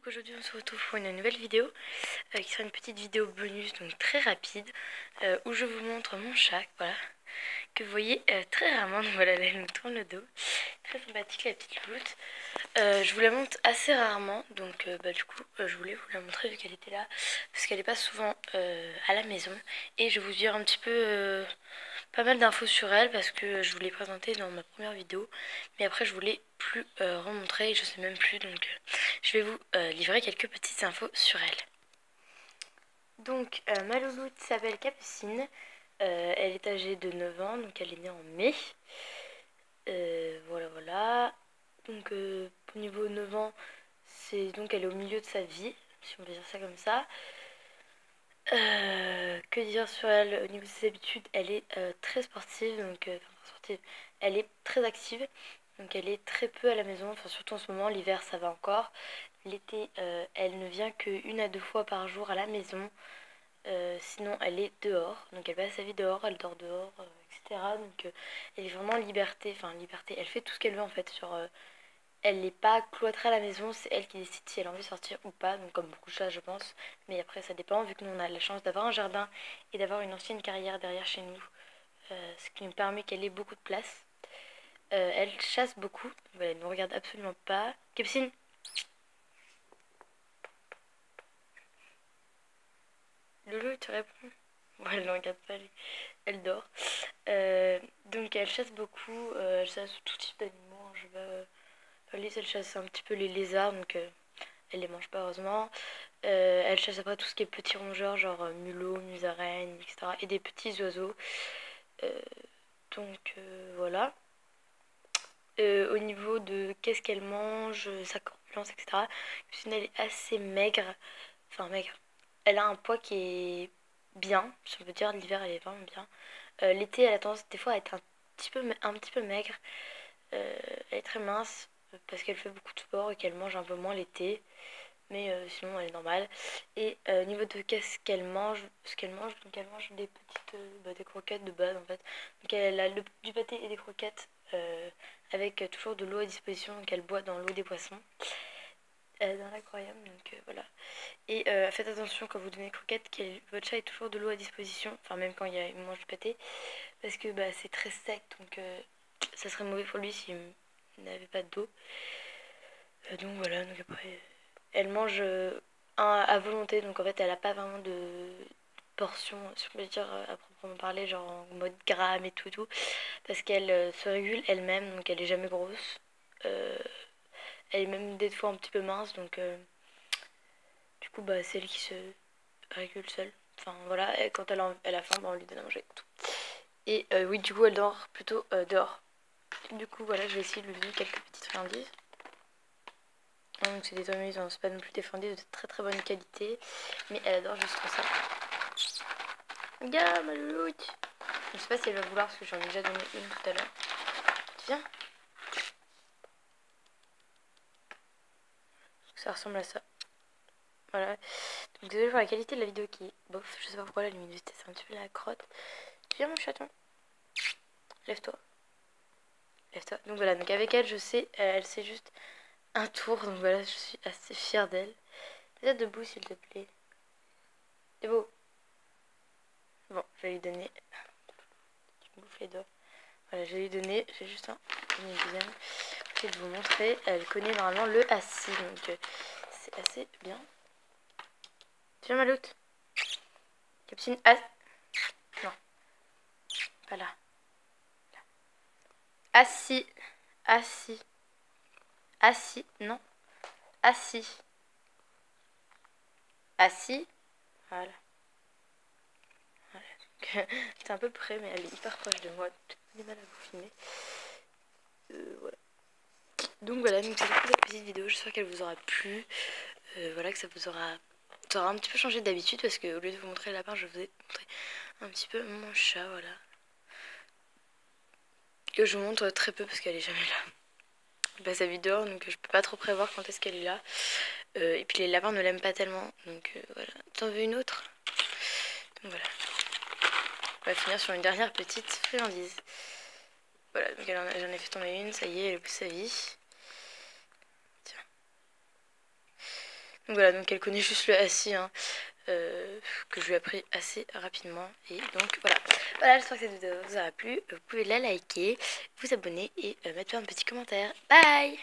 donc aujourd'hui on se retrouve pour une nouvelle vidéo qui sera une petite vidéo bonus, donc très rapide, où je vous montre mon chat, voilà, que vous voyez très rarement. Donc voilà, là, elle nous tourne le dos, très sympathique la petite louloute. Je vous la montre assez rarement, donc du coup je voulais vous la montrer vu qu'elle était là, parce qu'elle n'est pas souvent à la maison, et je vais vous dire un petit peu pas mal d'infos sur elle, parce que je vous l'ai présentée dans ma première vidéo, mais après je voulais plus remontrer et je sais même plus, donc je vais vous livrer quelques petites infos sur elle. Donc ma louloute s'appelle Capucine, elle est âgée de 9 ans, donc elle est née en mai. Voilà. Donc au niveau 9 ans, c'est donc elle est au milieu de sa vie, si on peut dire ça comme ça. Que dire sur elle? Au niveau de ses habitudes, elle est très sportive, donc elle est très active, donc elle est très peu à la maison, enfin surtout en ce moment. L'hiver ça va encore, l'été elle ne vient que 1 à 2 fois par jour à la maison. Sinon elle est dehors, donc elle passe sa vie dehors, elle dort dehors, etc. Donc elle est vraiment en liberté, elle fait tout ce qu'elle veut en fait elle n'est pas cloîtrée à la maison, c'est elle qui décide si elle a envie de sortir ou pas, donc comme beaucoup de chats je pense, mais après ça dépend, vu que nous on a la chance d'avoir un jardin et d'avoir une ancienne carrière derrière chez nous, ce qui nous permet qu'elle ait beaucoup de place. Elle chasse beaucoup, voilà, elle ne nous regarde absolument pas. Capucine, Loulou, tu réponds? Ouais, elle ne regarde pas, elle dort. Donc elle chasse beaucoup, elle chasse tout type d'animaux, hein. Alice elle chasse un petit peu les lézards, donc elle les mange pas heureusement. Elle chasse après tout ce qui est petits rongeurs, genre mulots, musaraignes, etc. Et des petits oiseaux. Euh, voilà. Au niveau de qu'est-ce qu'elle mange, sa corpulence, etc. Christine, elle est assez maigre. Enfin, maigre. Elle a un poids qui est bien, si on peut dire. L'hiver, elle est vraiment bien. L'été, elle a tendance des fois à être un petit peu maigre. Elle est très mince parce qu'elle fait beaucoup de sport et qu'elle mange un peu moins l'été. Mais sinon elle est normale. Et au niveau de qu'est-ce qu'elle mange, donc elle mange des petites des croquettes de base en fait. Donc elle a du pâté et des croquettes avec toujours de l'eau à disposition, donc elle boit dans l'eau des poissons dans l'aquarium, donc voilà. Et faites attention quand vous donnez des croquettes, que votre chat ait toujours de l'eau à disposition, enfin même quand il mange du pâté, parce que c'est très sec, donc ça serait mauvais pour lui s'il n'avait pas d'eau. Donc voilà, donc après elle mange à volonté, donc en fait elle a pas vraiment de portion, si on peut dire à proprement parler, genre en mode gramme et tout et tout, parce qu'elle se régule elle-même, donc elle est jamais grosse. Elle est même des fois un petit peu mince, donc du coup c'est elle qui se régule seule. Enfin voilà, et quand elle a faim, on lui donne à manger et tout. Et oui, du coup elle dort plutôt dehors. Du coup voilà, je vais essayer de lui donner quelques petites friandises. Donc c'est des tomates, c'est pas non plus des friandises de très très bonne qualité, mais elle adore juste ça. Regarde ma louloute. Je sais pas si elle va vouloir parce que j'en ai déjà donné une tout à l'heure. Viens. Ça ressemble à ça. Voilà. Donc désolé pour la qualité de la vidéo qui est bof. Je sais pas pourquoi la luminosité c'est un petit peu la crotte. Viens mon chaton. Lève-toi. Lève-toi. Donc voilà, donc avec elle je sais, elle sait juste un tour. Donc voilà, je suis assez fière d'elle. Mets-toi debout s'il te plaît. Debout. Bon, je vais lui donner. Tu me bouffes les doigts. Voilà, je vais lui donner. J'ai juste une deuxième. Je vais vous montrer. Elle connaît normalement le assis, donc c'est assez bien. Viens ma louloute. Capucine, non, pas là. Assis, assis, assis, non, assis, assis, voilà. C'est un peu près, mais elle est hyper proche de moi. J'ai mal à vous filmer. Voilà. Donc voilà, donc c'est pour cette petite vidéo. J'espère qu'elle vous aura plu. Voilà, que ça vous aura un petit peu changé d'habitude, parce que au lieu de vous montrer le lapin, je vous ai montré un petit peu mon chat, voilà. Que je vous montre très peu parce qu'elle est jamais là. Elle passe sa vie dehors, donc je peux pas trop prévoir quand est-ce qu'elle est là. Et puis les lapins ne l'aiment pas tellement, donc voilà. T'en veux une autre? Donc voilà. On va finir sur une dernière petite friandise. Voilà, donc j'en ai fait tomber une, ça y est, elle pousse sa vie. Tiens. Voilà, donc elle connaît juste le assis, hein, que je lui ai appris assez rapidement. Et donc voilà. Voilà, j'espère que cette vidéo vous aura plu. Vous pouvez la liker, vous abonner et mettre un petit commentaire. Bye!